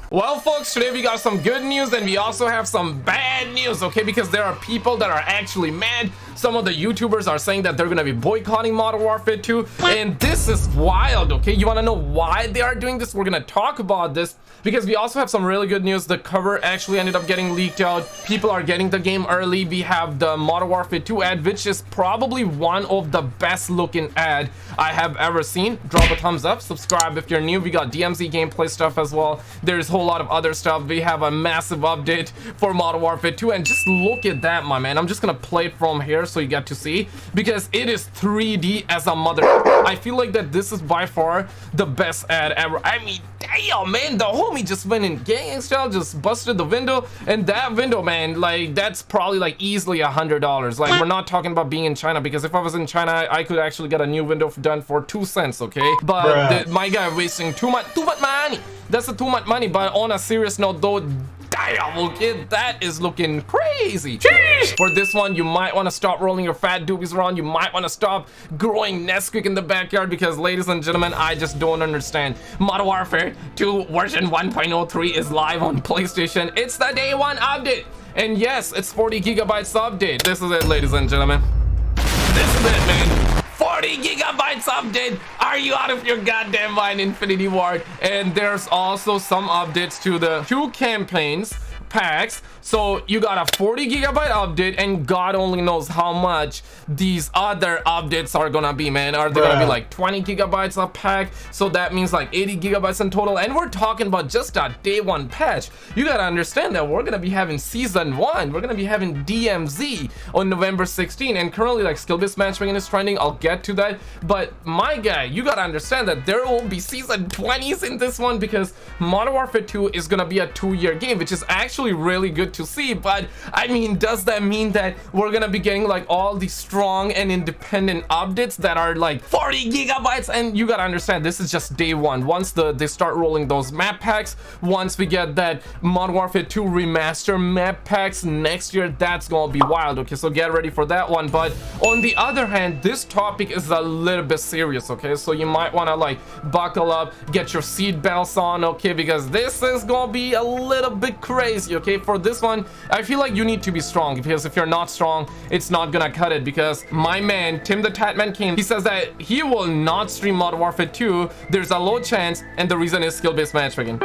Well, folks, today we got some good news and we also have some bad news, okay? Because there are people that are actually mad. Some of the YouTubers are saying that they're gonna be boycotting Modern Warfare 2, and this is wild, okay? You wanna know why they are doing this? We're gonna talk about this because we also have some really good news. The cover actually ended up getting leaked out. People are getting the game early. We have the Modern Warfare 2 ad, which is probably one of the best looking ad I have ever seen. Drop a thumbs up, subscribe if you're new. We got DMZ gameplay stuff as well. There's a whole lot of other stuff. We have a massive update for Modern Warfare 2, and just look at that, my man. I'm just gonna play it from here so you get to see, because it is 3D as a mother. I feel like that this is by far the best ad ever. I mean, damn, man, the homie just went in gang style, just busted the window, and that window, man, like, that's probably like easily $100. Like, we're not talking about being in China, because if I was in China, I could actually get a new window done for 2 cents, okay? But my guy wasting too much money. That's too much money. But on a serious note, though, damn, okay, that is looking crazy. Jeez. For this one, you might want to stop rolling your fat doobies around. You might want to stop growing Nesquik in the backyard, because, ladies and gentlemen, I just don't understand. Modern Warfare 2 version 1.03 is live on PlayStation. It's the day one update, and yes, it's 40 gigabytes update. This is it, ladies and gentlemen. This is it, man. 40 gigabytes update. Are you out of your goddamn mind, Infinity Ward? And there's also some updates to the 2 campaigns packs. So you got a 40 gigabyte update, and God only knows how much these other updates are gonna be, man. Are they gonna be like 20 gigabytes a pack? So that means like 80 gigabytes in total, and we're talking about just a day one patch. You gotta understand that we're gonna be having season 1. We're gonna be having DMZ on November 16, and currently like skill-based matchmaking is trending. I'll get to that, but my guy, you gotta understand that there will be season 20s in this one, because Modern Warfare 2 is gonna be a 2-year game, which is actually really good to see. But I mean, does that mean that we're gonna be getting like all these strong and independent updates that are like 40 gigabytes? And you gotta understand, this is just day one. Once they start rolling those map packs, once we get that Modern Warfare 2 remaster map packs next year, that's gonna be wild, okay? So get ready for that one. But on the other hand, this topic is a little bit serious, okay? So you might want to like buckle up, get your seat belts on, okay? Because this is gonna be a little bit crazy, okay? For this one, I feel like you need to be strong, because if you're not strong, it's not gonna cut it. Because my man TimTheTatMan came, he says that he will not stream Modern Warfare 2. There's a low chance, and the reason is skill-based matchmaking.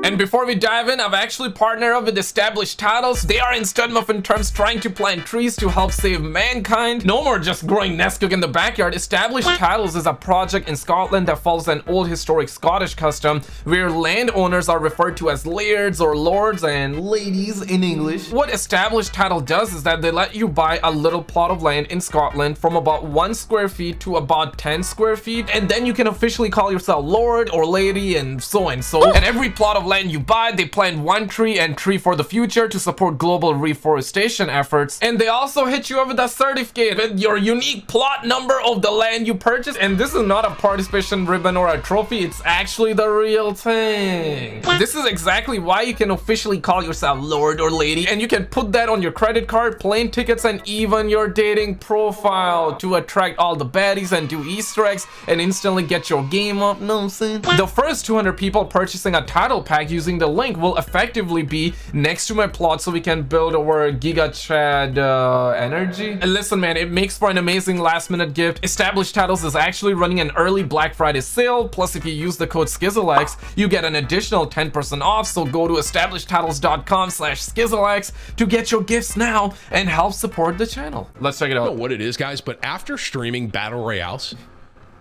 And before we dive in, I've actually partnered up with established titles. They are in StudMuffin terms, trying to plant trees to help save mankind. No more just growing Nesquik in the backyard. Established Titles is a project in Scotland that follows an old historic Scottish custom where landowners are referred to as lairds or lords and ladies in English. What Established Title does is that they let you buy a little plot of land in Scotland from about 1 square feet to about 10 square feet, and then you can officially call yourself lord or lady and so and so. And every plot of land you buy, they plant 1 tree and tree for the future to support global reforestation efforts. And they also hit you up with a certificate with your unique plot number of the land you purchased. And this is not a participation ribbon or a trophy, it's actually the real thing. This is exactly why you can officially call yourself lord or lady, and you can put that on your credit card, plane tickets, and even your dating profile to attract all the baddies and do Easter eggs and instantly get your game up. Know what I'm saying? The first 200 people purchasing a title pack using the link will effectively be next to my plot, so we can build our Giga Chad energy. And listen, man, it makes for an amazing last minute gift. Established Titles is actually running an early Black Friday sale, plus if you use the code SkizzleX, you get an additional 10% off. So go to establishedtitles.com/SkizzleX to get your gifts now and help support the channel. Let's check it out. I don't know what it is, guys, but after streaming battle royales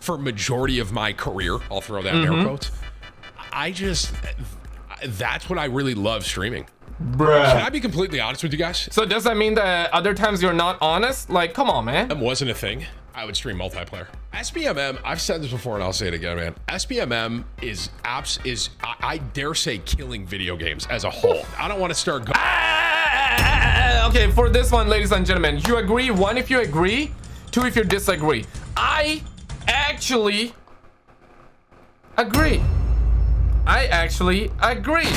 for majority of my career, I'll throw that in air quotes, that's what I really love streaming. Bruh. Can I be completely honest with you guys? So does that mean that other times you're not honest? Like, come on, man. That wasn't a thing. I would stream multiplayer. SBMM, I've said this before and I'll say it again, man. SBMM is I dare say, killing video games as a whole. I don't want to start going. Okay, for this one, ladies and gentlemen, you agree? 1, if you agree. 2, if you disagree. I actually agree. I actually agree.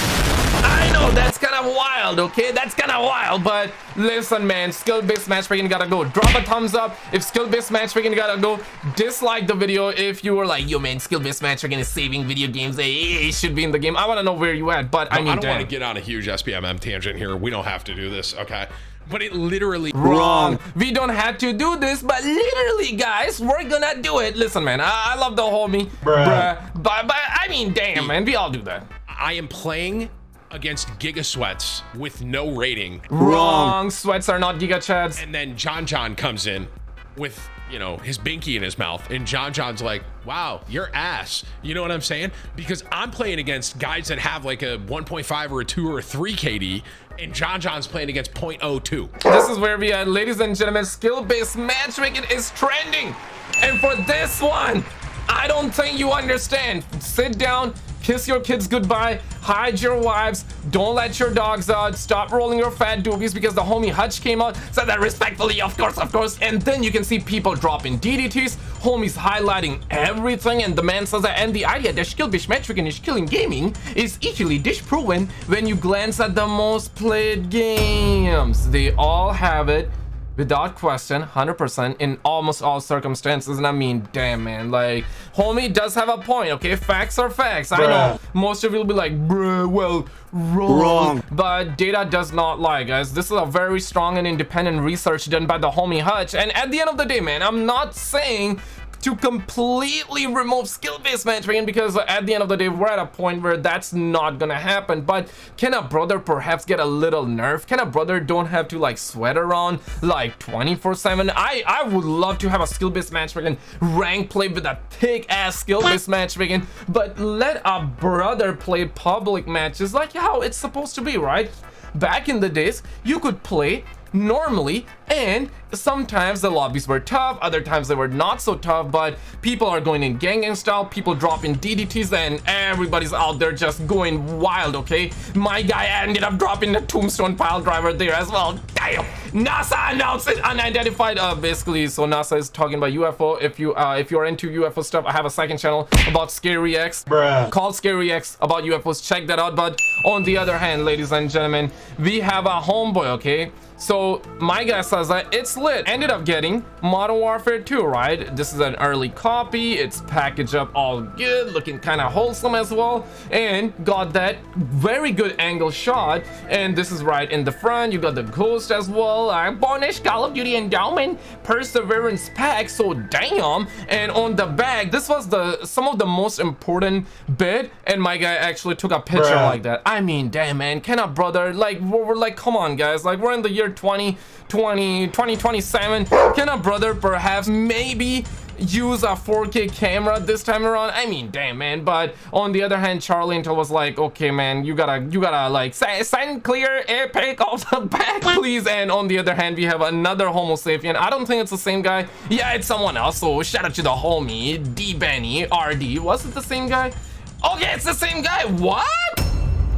I know that's kind of wild, okay? That's kind of wild, but listen, man, skill-based matchmaking gotta go. Drop a thumbs up if skill-based matchmaking gotta go. Dislike the video if you were like, yo, man, skill-based matchmaking is saving video games. It should be in the game. I want to know where you at, but I mean, I don't want to get on a huge SBMM tangent here. We don't have to do this, okay? But it literally wrong. We don't have to do this, but literally, guys, we're gonna do it. Listen, man, I love the homie, bruh. But I mean, damn, man, we all do that. I am playing against Giga Sweats with no rating. Wrong. Sweats are not Giga Chads. And then John comes in with, you know, his binky in his mouth, and John's like, wow, you're ass. You know what I'm saying? Because I'm playing against guys that have like a 1.5 or a 2 or a 3 KD, and John's playing against 0.02. This is where we are, ladies and gentlemen. Skill-based matchmaking is trending, and for this one, I don't think you understand. Sit down, kiss your kids goodbye, hide your wives, don't let your dogs out, stop rolling your fat doobies, because the homie Hutch came out, said that respectfully, of course, and then you can see people dropping DDTs, homies highlighting everything, and the man says that, and the idea that skill-based matchmaking is killing gaming is easily disproven when you glance at the most played games. They all have it, without question, 100% in almost all circumstances. And I mean, damn, man, like, homie does have a point, okay? Facts are facts. I know most of you will be like, bruh, well, wrong. But data does not lie, guys. This is a very strong and independent research done by the homie Hutch. And at the end of the day, man, I'm not saying to completely remove skill-based matchmaking, because at the end of the day, we're at a point where that's not gonna happen. But can a brother perhaps get a little nerf? Can a brother don't have to like sweat around like 24/7? I would love to have a skill-based matchmaking rank play with a thick-ass skill-based matchmaking, but let a brother play public matches like how it's supposed to be, right? Back in the days, you could play normally, and sometimes the lobbies were tough, other times they were not so tough, but people are going in gang style, people dropping DDTs, and everybody's out there just going wild, okay? My guy ended up dropping the tombstone pile driver there as well. Damn! NASA announced it unidentified, basically, so NASA is talking about UFO. If you're into UFO stuff, I have a second channel about Scary X, called Scary X, about UFOs. Check that out. But on the other hand, ladies and gentlemen, we have a homeboy, okay? So my guy says that it's lit. Ended up getting Modern Warfare 2, right? This is an early copy. It's packaged up all good, looking kind of wholesome as well, and got that very good angle shot. And this is right in the front. You got the ghost as well. Bonish Call of Duty Endowment Perseverance pack. So damn. And on the back, this was some of the most important bit, and my guy actually took a picture like that. I mean, damn, man, can a brother, like, we're like, come on, guys, like, we're in the year 2027. Can a brother perhaps maybe use a 4K camera this time around? I mean, damn, man. But on the other hand, Charlie Intel was like, okay, man, you gotta like send clear epic off the back, please. And on the other hand, we have another Homo sapien. I don't think it's the same guy. Yeah, it's someone else. So shout out to the homie D-Benny RD. Was it the same guy? Okay, it's the same guy. What?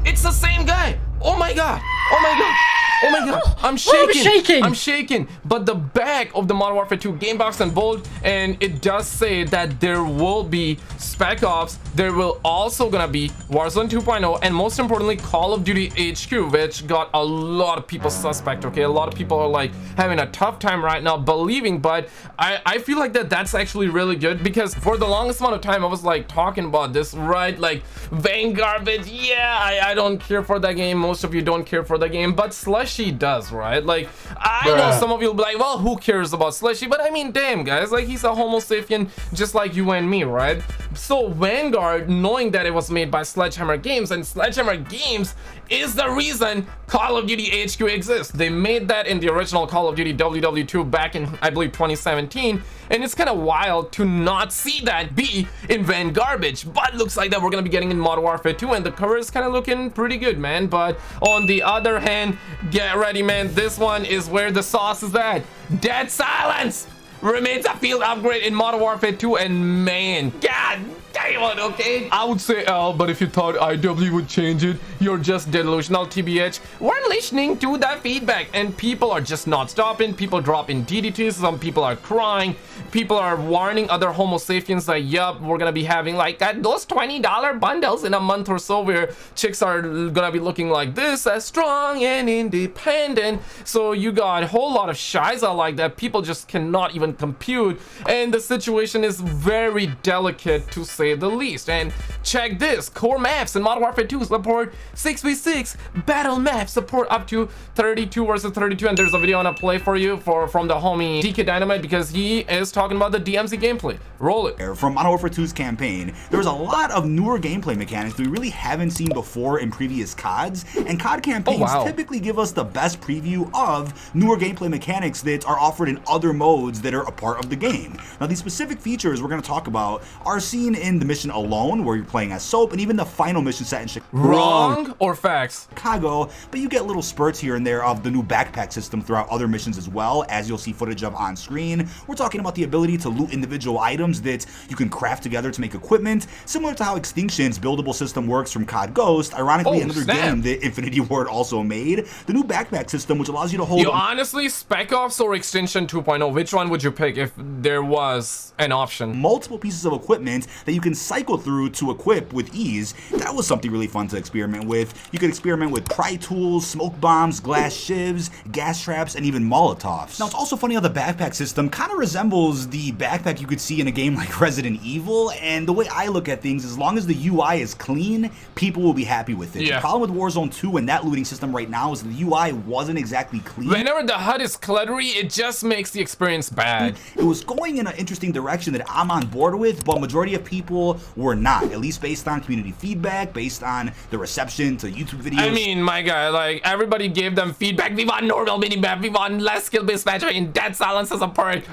It's the same guy. Oh my god. Oh my god. Oh my god, I'm shaking. I'm shaking. But the back of the Modern Warfare 2 game box and bold, and it does say that there will be Spec Ops, there will also gonna be Warzone 2.0, and most importantly, Call of Duty HQ, which got a lot of people suspect, okay? A lot of people are like having a tough time right now believing, but I feel like that's actually really good, because for the longest amount of time, I was like talking about this, right? Like, Vanguard, yeah, I don't care for that game. Most of you don't care for the game, but Slushy does, right? Like, I know some of you will be like, well, who cares about Slushy? But I mean, damn, guys, like, he's a Homo sapien just like you and me, right? So Vanguard, knowing that it was made by Sledgehammer Games, and Sledgehammer Games is the reason Call of Duty HQ exists. They made that in the original Call of Duty WW2 back in, I believe, 2017, and it's kind of wild to not see that be in Vanguard, but looks like that we're gonna be getting in Modern Warfare 2, and the cover is kind of looking pretty good, man. But on the other hand, get ready, man, this one is where the sauce is at. Dead Silence remains a field upgrade in Modern Warfare 2, and man, god Taiwan, okay? I would say L, but if you thought IW would change it, you're just delusional, TBH. We're listening to that feedback, and people are just not stopping. People dropping DDTs, some people are crying. People are warning other Homo sapiens like, yup, we're gonna be having like those $20 bundles in a month or so where chicks are gonna be looking like this, as strong and independent. So you got a whole lot of shiza like that. People just cannot even compute, and the situation is very delicate to say the least. And check this, core maps in Modern Warfare 2 support 6v6 battle maps, support up to 32 versus 32, and there's a video on a play for you from the homie DkDynamite, because he is talking about the DMZ gameplay. Roll it. From Modern Warfare 2's campaign, there's a lot of newer gameplay mechanics that we really haven't seen before in previous CODs, and COD campaigns typically give us the best preview of newer gameplay mechanics that are offered in other modes that are a part of the game. Now, these specific features we're going to talk about are seen in the mission alone, where you're playing as Soap, and even the final mission set in Chicago. Wrong or facts? Chicago, but you get little spurts here and there of the new backpack system throughout other missions as well, as you'll see footage of on screen. We're talking about the ability to loot individual items that you can craft together to make equipment, similar to how Extinction's buildable system works from COD Ghost, ironically another game that Infinity Ward also made. The new backpack system, which allows you to hold... honestly, Spec Ops or Extinction 2.0, which one would you pick if there was an option? Multiple pieces of equipment that you can cycle through to equip with ease. That was something really fun to experiment with. You could experiment with pry tools, smoke bombs, glass shivs, gas traps, and even Molotovs. Now, it's also funny how the backpack system kind of resembles the backpack you could see in a game like Resident Evil, and the way I look at things, as long as the UI is clean, people will be happy with it. The problem with Warzone 2 and that looting system right now is the UI wasn't exactly clean. Whenever the HUD is cluttery, it just makes the experience bad. It was going in an interesting direction that I'm on board with, but majority of people were not, at least based on community feedback, based on the reception to YouTube videos. I mean, my guy, like, everybody gave them feedback. We want normal minimap, we want less skill-based matchmaking, dead silence as a perk.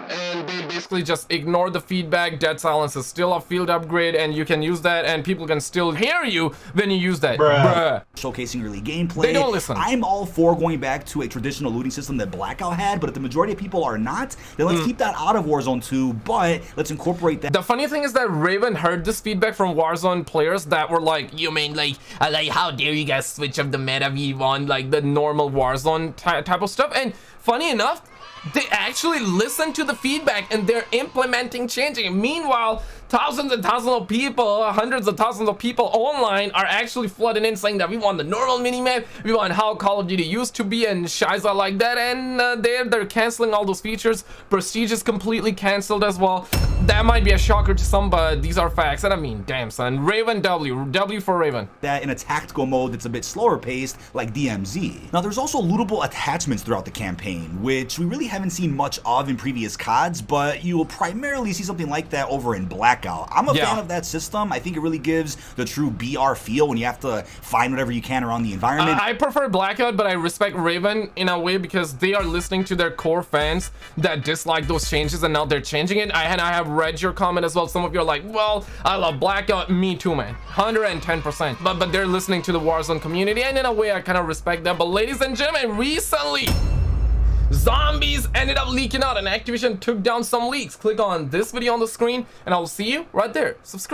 And they basically just ignore the feedback. Dead silence is still a field upgrade, and you can use that, and people can still hear you when you use that. Bruh. Showcasing early gameplay. They don't listen. I'm all for going back to a traditional looting system that Blackout had, but if the majority of people are not, then let's keep that out of Warzone 2, but let's incorporate that. The funny thing is that Raven heard this feedback from Warzone players that were like, you mean like how dare you guys switch up the meta V1, like the normal Warzone type of stuff. And funny enough, they actually listen to the feedback and they're implementing changing. Meanwhile, thousands and thousands of people, hundreds of thousands of people online are actually flooding in saying that we want the normal minimap, we want how Call of Duty used to be, and shiza like that, and they're canceling all those features. Prestige is completely canceled as well. That might be a shocker to some, but these are facts. And I mean, damn son, Raven W for Raven. That in a tactical mode that's a bit slower paced, like DMZ. Now, there's also lootable attachments throughout the campaign, which we really haven't seen much of in previous CODs, but you will primarily see something like that over in Blackout. I'm a fan of that system. I think it really gives the true BR feel when you have to find whatever you can around the environment. I prefer Blackout, but I respect Raven in a way because they are listening to their core fans that dislike those changes, and now they're changing it. I have read your comment as well. Some of you are like, well, I love Blackout. Me too, man. 110%. But they're listening to the Warzone community, and in a way I kind of respect that. But ladies and gentlemen, recently zombies ended up leaking out and Activision took down some leaks. Click on this video on the screen and I will see you right there. Subscribe.